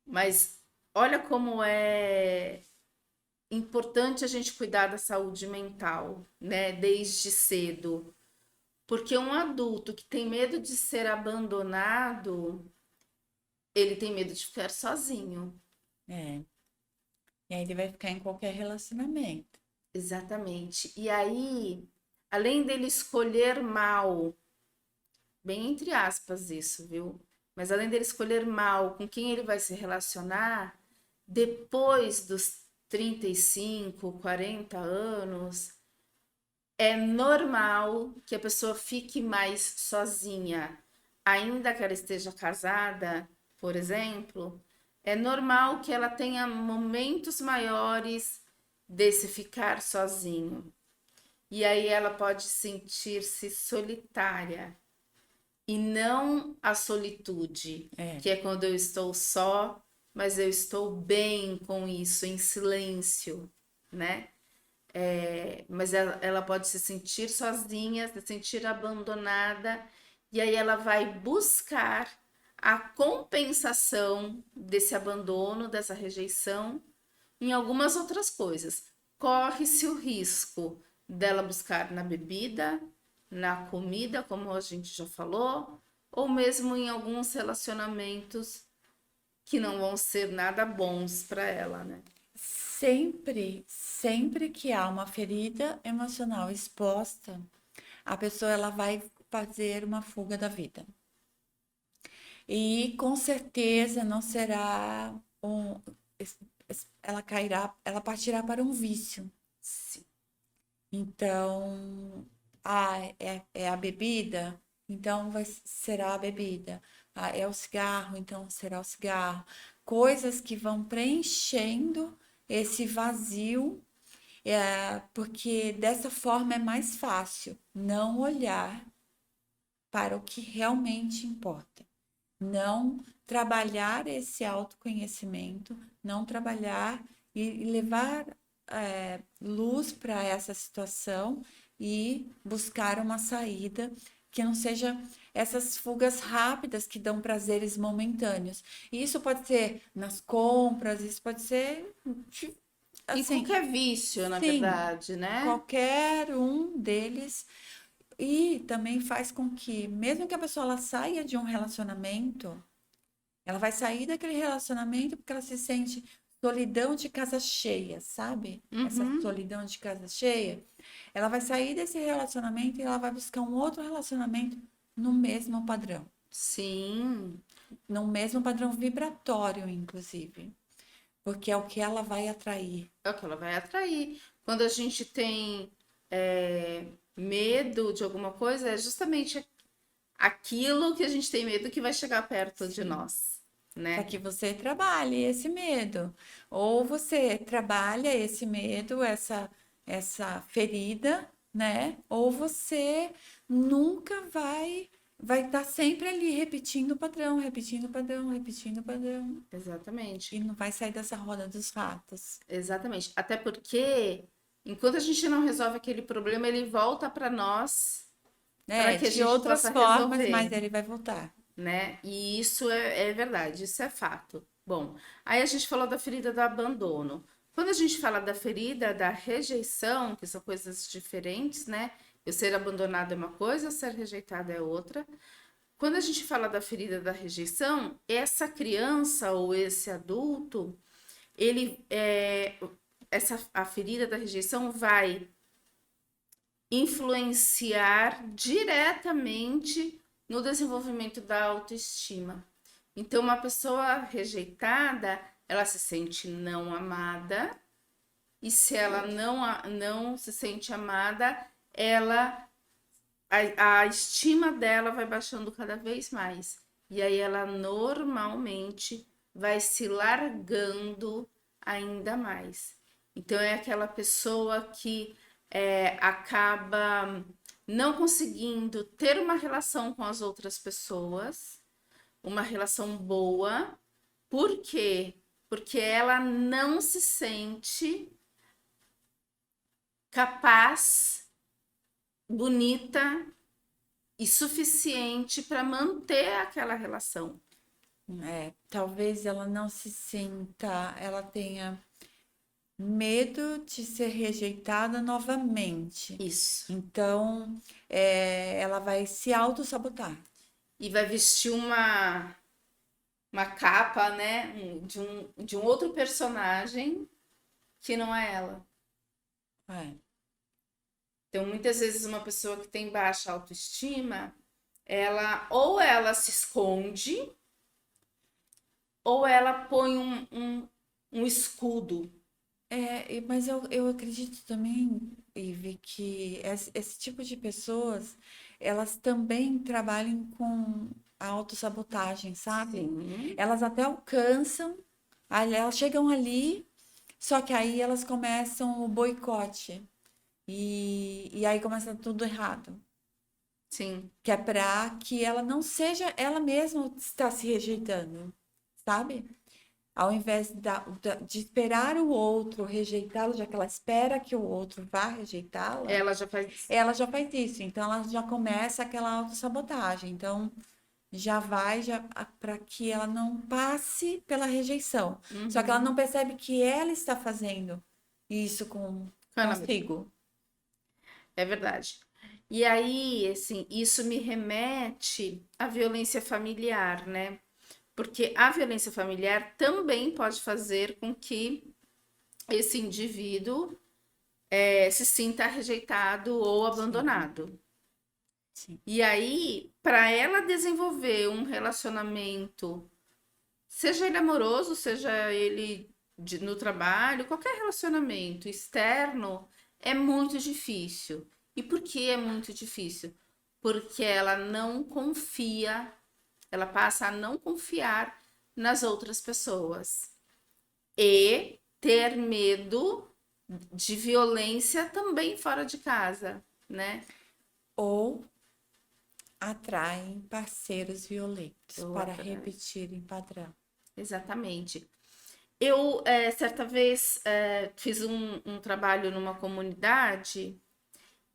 [SPEAKER 1] Mas olha como é importante a gente cuidar da saúde mental, né? Desde cedo. Porque um adulto que tem medo de ser abandonado, ele tem medo de ficar sozinho.
[SPEAKER 2] É. E aí ele vai ficar em qualquer relacionamento.
[SPEAKER 1] Exatamente. E aí, além dele escolher mal, bem entre aspas isso, viu? Mas além dele escolher mal com quem ele vai se relacionar, depois dos 35, 40 anos, é normal que a pessoa fique mais sozinha. Ainda que ela esteja casada, por exemplo, é normal que ela tenha momentos maiores desse ficar sozinho. E aí ela pode sentir-se solitária. E não a solitude, que é quando eu estou só, mas eu estou bem com isso, em silêncio, né? Mas ela pode se sentir sozinha, se sentir abandonada, e aí ela vai buscar a compensação desse abandono, dessa rejeição, em algumas outras coisas. Corre-se o risco dela buscar na bebida, na comida, como a gente já falou, ou mesmo em alguns relacionamentos que não vão ser nada bons para ela, né?
[SPEAKER 2] Sempre que há uma ferida emocional exposta, a pessoa ela vai fazer uma fuga da vida. E com certeza não será ela partirá para um vício.
[SPEAKER 1] Sim.
[SPEAKER 2] Então, é a bebida, então será a bebida. Ah, é o cigarro, então será o cigarro. Coisas que vão preenchendo esse vazio, porque dessa forma é mais fácil não olhar para o que realmente importa. Não trabalhar esse autoconhecimento, não trabalhar e levar luz para essa situação e buscar uma saída que não seja essas fugas rápidas que dão prazeres momentâneos. E isso pode ser nas compras, isso pode ser
[SPEAKER 1] Em
[SPEAKER 2] assim,
[SPEAKER 1] qualquer vício, na
[SPEAKER 2] sim,
[SPEAKER 1] verdade, né?
[SPEAKER 2] qualquer um deles. E também faz com que, mesmo que a pessoa ela saia de um relacionamento, ela vai sair daquele relacionamento porque ela se sente solidão de casa cheia, sabe? Essa
[SPEAKER 1] Uhum.
[SPEAKER 2] solidão de casa cheia. Ela vai sair desse relacionamento e ela vai buscar um outro relacionamento no mesmo padrão,
[SPEAKER 1] Sim,
[SPEAKER 2] no mesmo padrão vibratório, inclusive, porque é o que ela vai atrair.
[SPEAKER 1] é o que ela vai atrair. Quando a gente tem é, medo de alguma coisa, é justamente aquilo que a gente tem medo que vai chegar perto de
[SPEAKER 2] Sim.
[SPEAKER 1] nós,
[SPEAKER 2] Para
[SPEAKER 1] né?
[SPEAKER 2] que você trabalhe esse medo. Ou você trabalha esse medo, essa ferida, né? Ou você nunca vai estar sempre ali repetindo o padrão, repetindo o padrão, repetindo o padrão.
[SPEAKER 1] Exatamente,
[SPEAKER 2] E não vai sair dessa roda dos ratos.
[SPEAKER 1] exatamente. Até porque enquanto a gente não resolve aquele problema, ele volta para nós para
[SPEAKER 2] É,
[SPEAKER 1] que a
[SPEAKER 2] de
[SPEAKER 1] gente
[SPEAKER 2] outras
[SPEAKER 1] possa
[SPEAKER 2] formas, mas
[SPEAKER 1] resolver,
[SPEAKER 2] ele vai voltar.
[SPEAKER 1] né? E isso é verdade, isso é fato. Bom, aí a gente falou da ferida do abandono. Quando a gente fala da ferida da rejeição, que são coisas diferentes, né? Eu ser abandonado é uma coisa, ser rejeitado é outra. Quando a gente fala da ferida da rejeição, essa criança ou esse adulto, ele a ferida da rejeição vai influenciar diretamente no desenvolvimento da autoestima. Então, uma pessoa rejeitada, ela se sente não amada, e se ela não se sente amada, ela a estima dela vai baixando cada vez mais. E aí ela normalmente vai se largando ainda mais. Então é aquela pessoa que acaba não conseguindo ter uma relação com as outras pessoas, uma relação boa. Por quê? Porque ela não se sente capaz, bonita e suficiente para manter aquela relação.
[SPEAKER 2] É, talvez ela não se sinta, ela tenha medo de ser rejeitada novamente.
[SPEAKER 1] Isso.
[SPEAKER 2] Então, ela vai se auto-sabotar.
[SPEAKER 1] E vai vestir uma capa, né, de um outro personagem que não é ela.
[SPEAKER 2] É.
[SPEAKER 1] Então, muitas vezes uma pessoa que tem baixa autoestima, ela se esconde ou ela põe um escudo.
[SPEAKER 2] Mas eu acredito também, Ive, que esse tipo de pessoas, elas também trabalham com a autossabotagem, sabe?
[SPEAKER 1] Sim.
[SPEAKER 2] Elas até alcançam, aí elas chegam ali, só que aí elas começam o boicote. E aí começa tudo errado.
[SPEAKER 1] Sim.
[SPEAKER 2] Que é para que ela não seja ela mesma está se rejeitando, sabe? Ao invés de esperar o outro rejeitá-lo, já que ela espera que o outro vá rejeitá-la,
[SPEAKER 1] Ela já faz.
[SPEAKER 2] ela já faz isso. Então ela já começa aquela autossabotagem. Então já vai já para que ela não passe pela rejeição. Só que ela
[SPEAKER 1] Uhum.
[SPEAKER 2] não percebe que ela está fazendo isso consigo.
[SPEAKER 1] É verdade. E aí, assim, isso me remete à violência familiar, né? Porque a violência familiar também pode fazer com que esse indivíduo se sinta rejeitado ou
[SPEAKER 2] Sim,
[SPEAKER 1] abandonado.
[SPEAKER 2] sim.
[SPEAKER 1] E aí, para ela desenvolver um relacionamento, seja ele amoroso, seja ele no trabalho, qualquer relacionamento externo, é muito difícil. E por que é muito difícil? Porque ela não confia, ela passa a não confiar nas outras pessoas e ter medo de violência também fora de casa, né?
[SPEAKER 2] Ou atraem parceiros violentos
[SPEAKER 1] Ou
[SPEAKER 2] para
[SPEAKER 1] atrai.
[SPEAKER 2] repetirem padrão.
[SPEAKER 1] Exatamente. Eu, certa vez, fiz um trabalho numa comunidade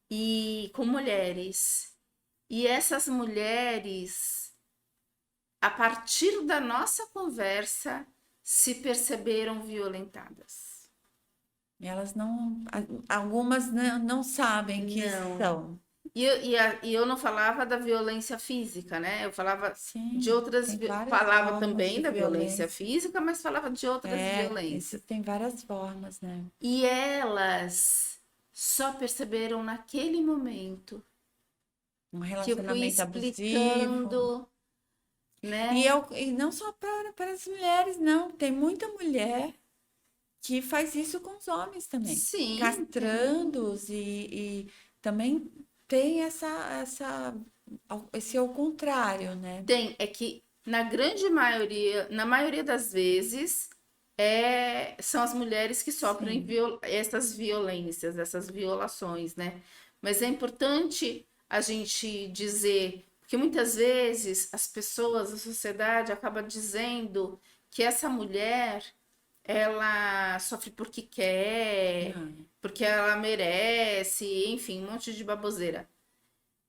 [SPEAKER 1] e com mulheres. E essas mulheres, a partir da nossa conversa, se perceberam violentadas.
[SPEAKER 2] E elas não, algumas não sabem que
[SPEAKER 1] Não.
[SPEAKER 2] são.
[SPEAKER 1] E eu não falava da violência física, né? Eu falava
[SPEAKER 2] Sim,
[SPEAKER 1] de outras,
[SPEAKER 2] tem várias
[SPEAKER 1] falava
[SPEAKER 2] formas
[SPEAKER 1] também
[SPEAKER 2] de
[SPEAKER 1] da violência
[SPEAKER 2] violência.
[SPEAKER 1] física, mas falava de outras violências.
[SPEAKER 2] Existem várias formas, né?
[SPEAKER 1] E elas só perceberam naquele momento
[SPEAKER 2] Um
[SPEAKER 1] que eu fui
[SPEAKER 2] relacionamento abusivo.
[SPEAKER 1] explicando, né?
[SPEAKER 2] E não só para as mulheres, não. Tem muita mulher que faz isso com os homens também.
[SPEAKER 1] Sim,
[SPEAKER 2] Castrando-os e também tem esse ao contrário, né?
[SPEAKER 1] tem. É que na grande maioria, na maioria das vezes, são as mulheres que sofrem
[SPEAKER 2] Sim.
[SPEAKER 1] essas violências, essas violações, né? Mas é importante a gente dizer, porque muitas vezes as pessoas, a sociedade acaba dizendo que essa mulher ela sofre porque quer,
[SPEAKER 2] Não.
[SPEAKER 1] porque ela merece, enfim, um monte de baboseira.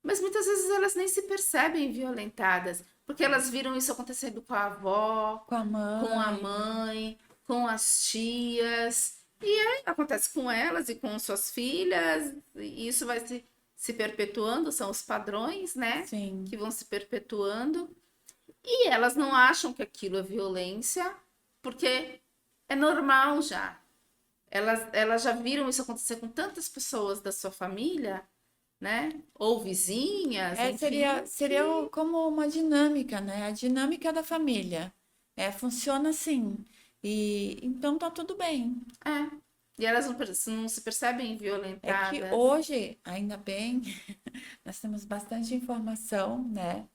[SPEAKER 1] Mas muitas vezes elas nem se percebem violentadas, porque elas viram isso acontecendo com a avó,
[SPEAKER 2] Com a mãe.
[SPEAKER 1] com a mãe, com as tias, e aí acontece com elas e com suas filhas, e isso vai se perpetuando, são os padrões, né?
[SPEAKER 2] Sim.
[SPEAKER 1] Que vão se perpetuando, e elas não acham que aquilo é violência, porque é normal já. Elas já viram isso acontecer com tantas pessoas da sua família, né? Ou vizinhas, enfim.
[SPEAKER 2] Seria como uma dinâmica, né? A dinâmica da família. Funciona assim. E então tá tudo bem.
[SPEAKER 1] E elas não se percebem
[SPEAKER 2] É que
[SPEAKER 1] violentadas.
[SPEAKER 2] hoje, ainda bem, nós temos bastante informação, né?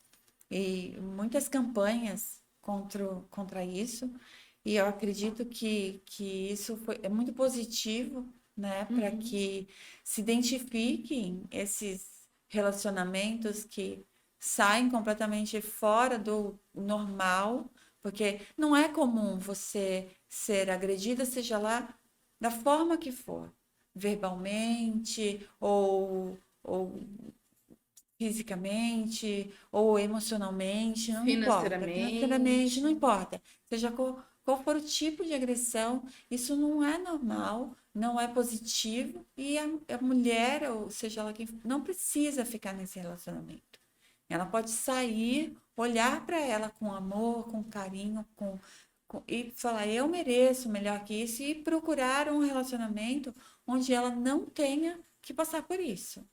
[SPEAKER 2] E muitas campanhas contra isso. E eu acredito que isso é muito positivo, né? Para que se identifiquem esses relacionamentos que saem completamente fora do normal, porque não é comum você ser agredida, seja lá da forma que for, verbalmente ou fisicamente ou emocionalmente, não importa, financeiramente, não importa. Seja qual for o tipo de agressão, isso não é normal, não é positivo e a mulher, ou seja ela quem for, não precisa ficar nesse relacionamento. Ela pode sair, olhar para ela com amor, com carinho, e falar, eu mereço melhor que isso, e procurar um relacionamento onde ela não tenha que passar por isso.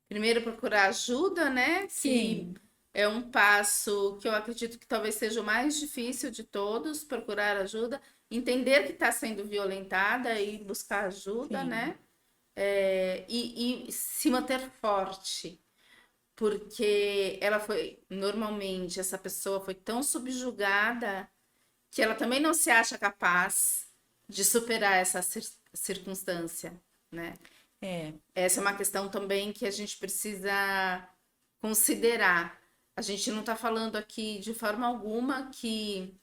[SPEAKER 1] Primeiro procurar ajuda, né? Que
[SPEAKER 2] Sim.
[SPEAKER 1] é um passo que eu acredito que talvez seja o mais difícil de todos, procurar ajuda, entender que está sendo violentada e buscar ajuda,
[SPEAKER 2] Sim.
[SPEAKER 1] né? E se manter forte, porque normalmente, essa pessoa foi tão subjugada que ela também não se acha capaz de superar essa circunstância, né? Essa é uma questão também que a gente precisa considerar. A gente não está falando aqui de forma alguma que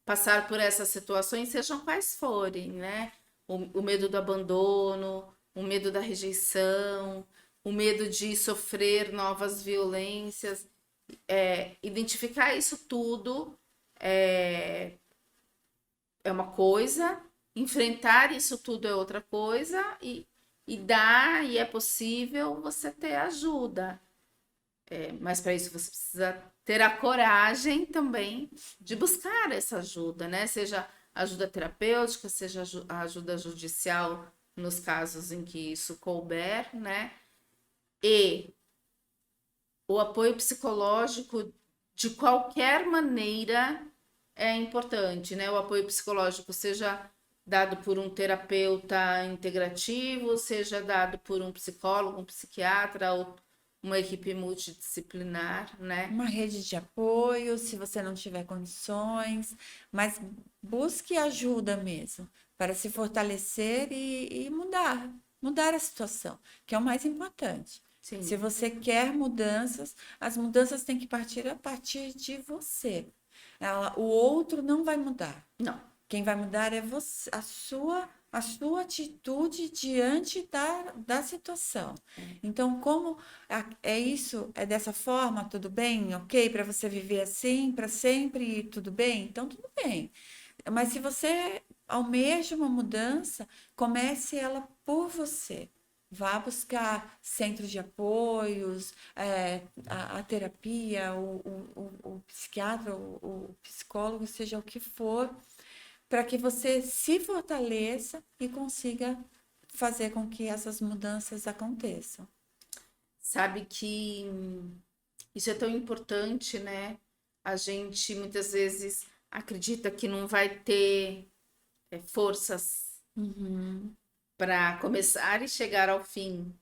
[SPEAKER 1] passar por essas situações, sejam quais forem, né? O medo do abandono, o medo da rejeição, o medo de sofrer novas violências. Identificar isso tudo é uma coisa, enfrentar isso tudo é outra coisa, e é possível você ter ajuda. Mas para isso você precisa ter a coragem também de buscar essa ajuda, né? Seja ajuda terapêutica, seja a ajuda judicial nos casos em que isso couber, né? E o apoio psicológico de qualquer maneira é importante, né? O apoio psicológico seja dado por um terapeuta integrativo, seja dado por um psicólogo, um psiquiatra ou uma equipe multidisciplinar, né?
[SPEAKER 2] Uma rede de apoio, se você não tiver condições, mas busque ajuda mesmo para se fortalecer e mudar a situação, que é o mais importante.
[SPEAKER 1] Sim.
[SPEAKER 2] Se você quer mudanças, as mudanças têm que partir a partir de você. O outro não vai mudar.
[SPEAKER 1] Não.
[SPEAKER 2] Quem vai mudar é você, a sua atitude diante da situação. Então, como é isso, é dessa forma, tudo bem, ok? Para você viver assim, para sempre, tudo bem? Então, tudo bem. Mas se você almeja uma mudança, comece ela por você. Vá buscar centros de apoios, a terapia, o psiquiatra, o psicólogo, seja o que for, para que você se fortaleça e consiga fazer com que essas mudanças aconteçam.
[SPEAKER 1] Sabe que isso é tão importante, né? A gente muitas vezes acredita que não vai ter forças para começar e chegar ao fim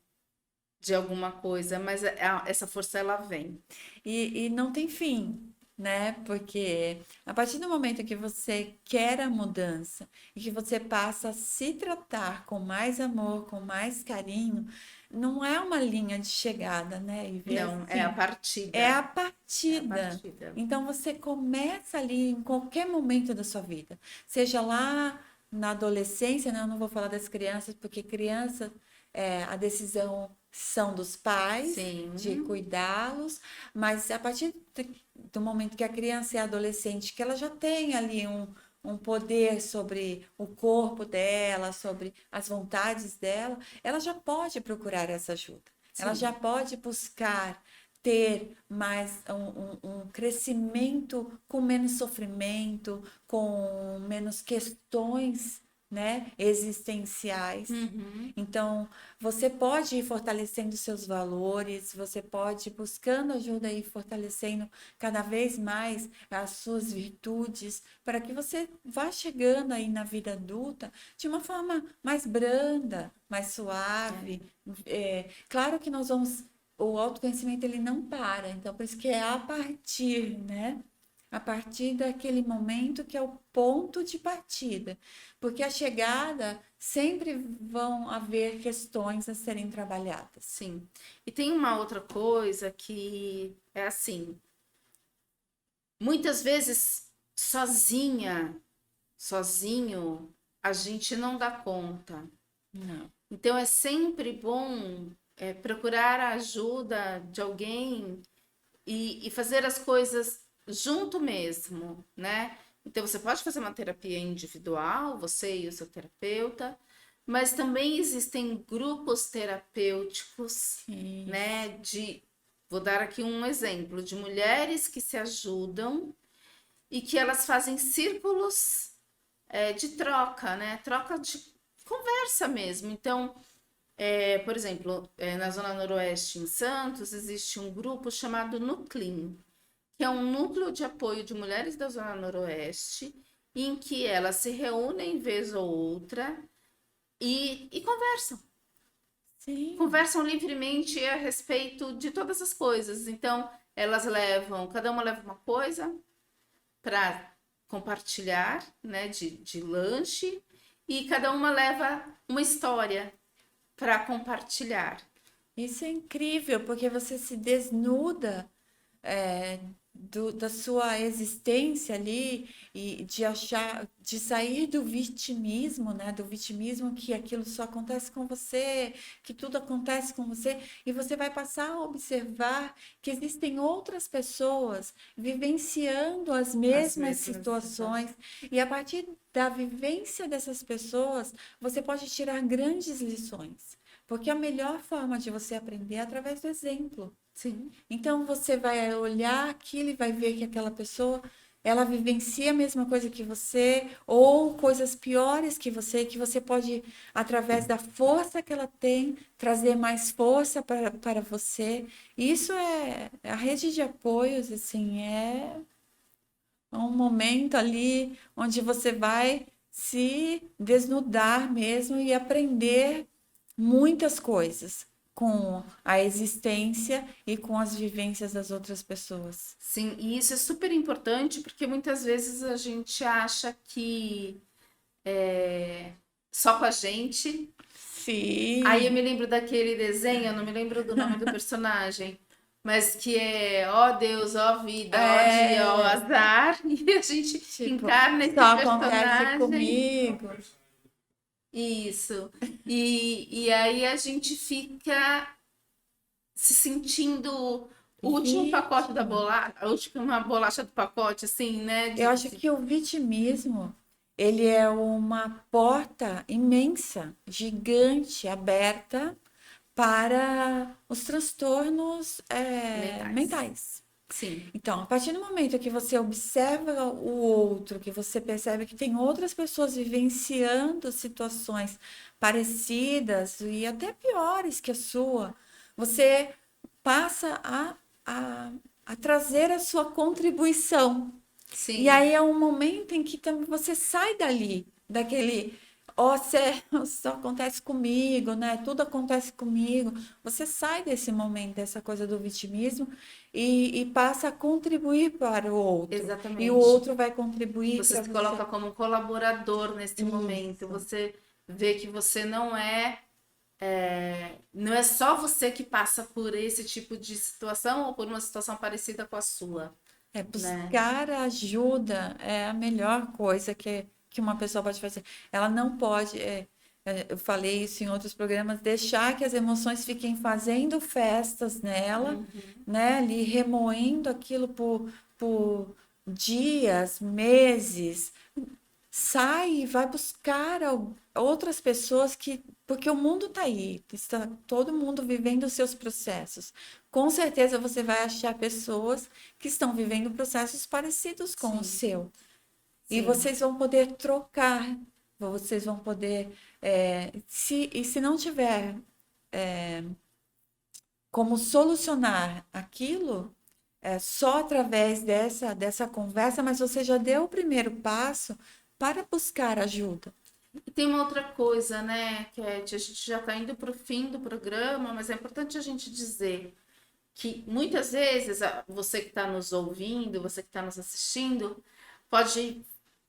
[SPEAKER 1] de alguma coisa, mas essa força ela vem.
[SPEAKER 2] E não tem fim, né? Porque a partir do momento que você quer a mudança e que você passa a se tratar com mais amor, com mais carinho, não é uma linha de chegada, né? E ver
[SPEAKER 1] Não, é a
[SPEAKER 2] assim,
[SPEAKER 1] partida.
[SPEAKER 2] é a
[SPEAKER 1] É a
[SPEAKER 2] partida.
[SPEAKER 1] partida.
[SPEAKER 2] Então você começa ali em qualquer momento da sua vida, seja lá na adolescência, né? Eu não vou falar das crianças, porque criança, a decisão são dos pais
[SPEAKER 1] Sim.
[SPEAKER 2] de cuidá-los, mas a partir do momento que a criança é adolescente, que ela já tem ali um poder sobre o corpo dela, sobre as vontades dela, ela já pode procurar essa ajuda. Ela
[SPEAKER 1] Sim.
[SPEAKER 2] já pode buscar ter mais um crescimento com menos sofrimento, com menos questões, né, existenciais. Então, você pode ir fortalecendo seus valores, você pode ir buscando ajuda e fortalecendo cada vez mais as suas virtudes, para que você vá chegando aí na vida adulta de uma forma mais branda, mais suave. Claro que nós vamos. O autoconhecimento ele não para, então por isso que é a partir, né? A partir daquele momento que é o ponto de partida, porque a chegada sempre vão haver questões a serem trabalhadas.
[SPEAKER 1] Sim. E tem uma outra coisa que é assim, muitas vezes sozinho, a gente não dá conta.
[SPEAKER 2] Não.
[SPEAKER 1] Então é sempre bom procurar a ajuda de alguém e fazer as coisas junto mesmo, né? Então você pode fazer uma terapia individual, você e o seu terapeuta, mas também existem grupos terapêuticos,
[SPEAKER 2] Isso.
[SPEAKER 1] né? Vou dar aqui um exemplo de mulheres que se ajudam e que elas fazem círculos de troca, né? Troca de conversa mesmo. Então, por exemplo, na Zona Noroeste, em Santos, existe um grupo chamado Nuclim, que é um núcleo de apoio de mulheres da Zona Noroeste, em que elas se reúnem vez ou outra e conversam.
[SPEAKER 2] Sim.
[SPEAKER 1] Conversam livremente a respeito de todas as coisas. Então, cada uma leva uma coisa para compartilhar, né, de lanche, e cada uma leva uma história para compartilhar.
[SPEAKER 2] Isso é incrível, porque você se desnuda da sua existência ali e de sair do vitimismo, né? Do vitimismo que aquilo só acontece com você, que tudo acontece com você, e você vai passar a observar que existem outras pessoas vivenciando as mesmas situações, e a partir da vivência dessas pessoas, você pode tirar grandes lições. Porque a melhor forma de você aprender é através do exemplo.
[SPEAKER 1] Sim.
[SPEAKER 2] Então você vai olhar aquilo e vai ver que aquela pessoa, ela vivencia a mesma coisa que você, ou coisas piores que você pode, através da força que ela tem, trazer mais força para você. Isso é a rede de apoios, assim, é um momento ali onde você vai se desnudar mesmo e aprender muitas coisas com a existência e com as vivências das outras pessoas.
[SPEAKER 1] Sim, e isso é super importante porque muitas vezes a gente acha que só com a gente.
[SPEAKER 2] Sim.
[SPEAKER 1] Aí eu me lembro daquele desenho, eu não me lembro do nome do personagem, mas que é ó Deus, ó vida, ó dia, ó azar, e a gente
[SPEAKER 2] Tipo,
[SPEAKER 1] encarna esse
[SPEAKER 2] só acontece
[SPEAKER 1] personagem.
[SPEAKER 2] comigo.
[SPEAKER 1] Isso. E aí a gente fica se sentindo o último pacote da bolacha, a última bolacha do pacote, assim, né?
[SPEAKER 2] Eu acho que o vitimismo, ele é uma porta imensa, gigante, aberta para os transtornos mentais.
[SPEAKER 1] Sim,
[SPEAKER 2] Então, a partir do momento que você observa o outro, que você percebe que tem outras pessoas vivenciando situações parecidas e até piores que a sua, você passa a trazer a sua contribuição.
[SPEAKER 1] sim.
[SPEAKER 2] E aí é um momento em que você sai dali, daquele, ó, só acontece comigo, né? Tudo acontece comigo. Você sai desse momento, dessa coisa do vitimismo e passa a contribuir para o outro.
[SPEAKER 1] Exatamente.
[SPEAKER 2] E o outro vai contribuir
[SPEAKER 1] Você
[SPEAKER 2] para
[SPEAKER 1] se
[SPEAKER 2] você.
[SPEAKER 1] coloca como um colaborador nesse momento.
[SPEAKER 2] Isso.
[SPEAKER 1] Você vê que você não é só você que passa por esse tipo de situação ou por uma situação parecida com a sua.
[SPEAKER 2] Buscar ajuda é a melhor coisa que uma pessoa pode fazer. Ela não pode, eu falei isso em outros programas, deixar que as emoções fiquem fazendo festas nela, né? Ali remoendo aquilo por dias, meses. Sai e vai buscar outras pessoas porque o mundo está aí, está todo mundo vivendo os seus processos. Com certeza você vai achar pessoas que estão vivendo processos parecidos com o seu. E
[SPEAKER 1] Sim.
[SPEAKER 2] vocês vão poder trocar, vocês vão poder. Se não tiver como solucionar aquilo, só através dessa conversa, mas você já deu o primeiro passo para buscar ajuda.
[SPEAKER 1] E tem uma outra coisa, né, Cat? A gente já está indo para o fim do programa, mas é importante a gente dizer que muitas vezes você que está nos ouvindo, você que está nos assistindo, pode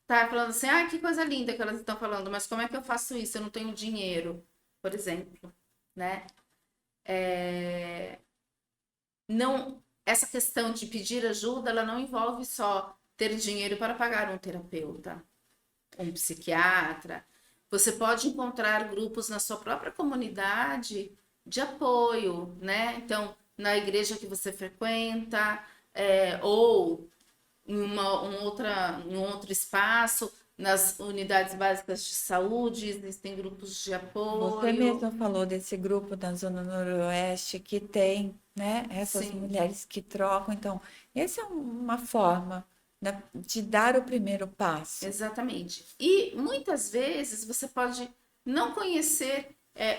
[SPEAKER 1] estar falando assim, ah, que coisa linda que elas estão falando, mas como é que eu faço isso? Eu não tenho dinheiro, por exemplo, né? Não, essa questão de pedir ajuda, ela não envolve só ter dinheiro para pagar um terapeuta, um psiquiatra. Você pode encontrar grupos na sua própria comunidade de apoio, né? Então, na igreja que você frequenta, ou em um outro espaço, nas unidades básicas de saúde, existem grupos de apoio.
[SPEAKER 2] Você mesma falou desse grupo da Zona Noroeste que tem, né, essas
[SPEAKER 1] Sim.
[SPEAKER 2] mulheres que trocam. Então, essa é uma forma de dar o primeiro passo.
[SPEAKER 1] Exatamente. E muitas vezes você pode não conhecer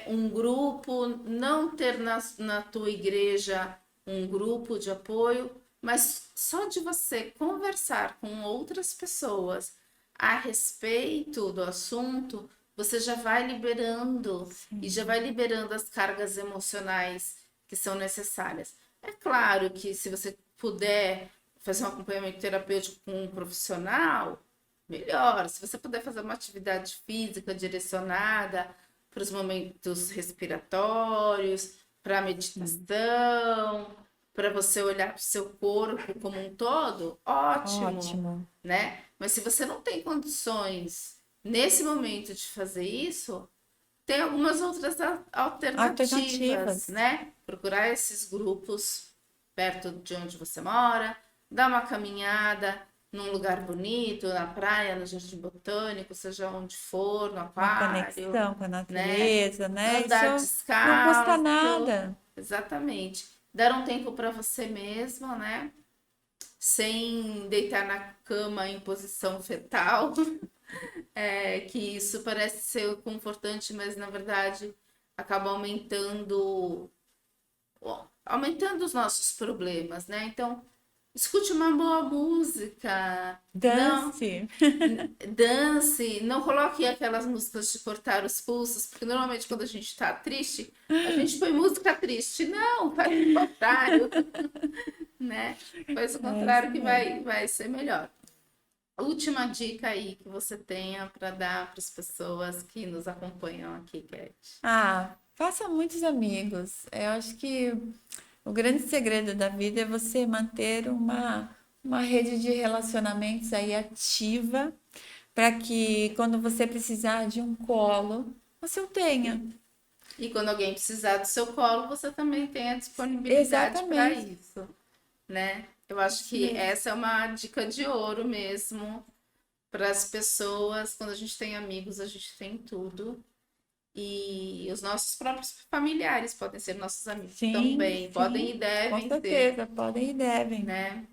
[SPEAKER 1] um grupo, não ter na tua igreja um grupo de apoio, mas só de você conversar com outras pessoas a respeito do assunto, você já vai liberando e já vai liberando as cargas emocionais que são necessárias. É claro que se você puder fazer um acompanhamento terapêutico com um profissional, melhor. Se você puder fazer uma atividade física direcionada para os momentos respiratórios, para a meditação, para você olhar para o seu corpo como um todo, ótimo, né? Mas se você não tem condições nesse momento de fazer isso, tem algumas outras alternativas, né? Procurar esses grupos perto de onde você mora, dar uma caminhada num lugar bonito, na praia, no jardim botânico, seja onde for, no aquário.
[SPEAKER 2] Uma conexão com a natureza, né?
[SPEAKER 1] Andar
[SPEAKER 2] Isso
[SPEAKER 1] descalço.
[SPEAKER 2] não custa nada.
[SPEAKER 1] Exatamente. Dar um tempo para você mesmo, né? Sem deitar na cama em posição fetal. Que isso parece ser confortante, mas na verdade acaba aumentando os nossos problemas, né? Então, escute uma boa música.
[SPEAKER 2] Dance.
[SPEAKER 1] Dance. Não coloque aquelas músicas de cortar os pulsos, porque normalmente quando a gente tá triste, a gente põe música triste. Não, faz o contrário. Né? Faz o contrário que vai ser melhor. última dica aí que você tenha para dar para as pessoas que nos acompanham aqui, Cat.
[SPEAKER 2] Faça muitos amigos. Eu acho que o grande segredo da vida é você manter uma rede de relacionamentos aí ativa, para que quando você precisar de um colo, você o tenha.
[SPEAKER 1] E quando alguém precisar do seu colo, você também tem a disponibilidade para
[SPEAKER 2] Exatamente.
[SPEAKER 1] isso, né? Eu acho
[SPEAKER 2] Isso
[SPEAKER 1] que
[SPEAKER 2] mesmo.
[SPEAKER 1] essa é uma dica de ouro mesmo para as pessoas. Quando a gente tem amigos, a gente tem tudo. E os nossos próprios familiares podem ser nossos amigos
[SPEAKER 2] Sim,
[SPEAKER 1] também, podem
[SPEAKER 2] sim,
[SPEAKER 1] e
[SPEAKER 2] com
[SPEAKER 1] devem ser,
[SPEAKER 2] certeza, podem e devem.
[SPEAKER 1] né?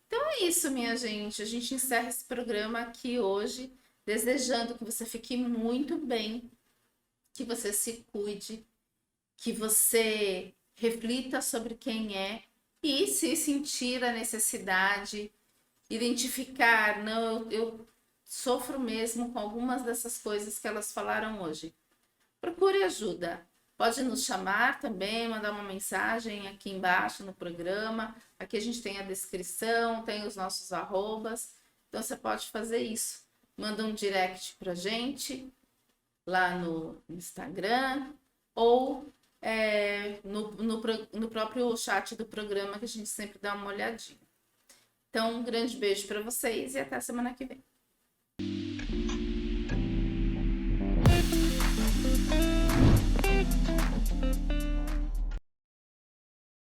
[SPEAKER 1] Então é isso, minha gente. A gente encerra esse programa aqui hoje, desejando que você fique muito bem, que você se cuide, que você reflita sobre quem é e se sentir a necessidade, identificar, não, eu sofro mesmo com algumas dessas coisas que elas falaram hoje. Procure ajuda. Pode nos chamar também, mandar uma mensagem aqui embaixo no programa. Aqui a gente tem a descrição, tem os nossos arrobas. Então você pode fazer isso. Manda um direct pra gente lá no Instagram ou no próprio chat do programa que a gente sempre dá uma olhadinha. Então, um grande beijo para vocês e até a semana que vem.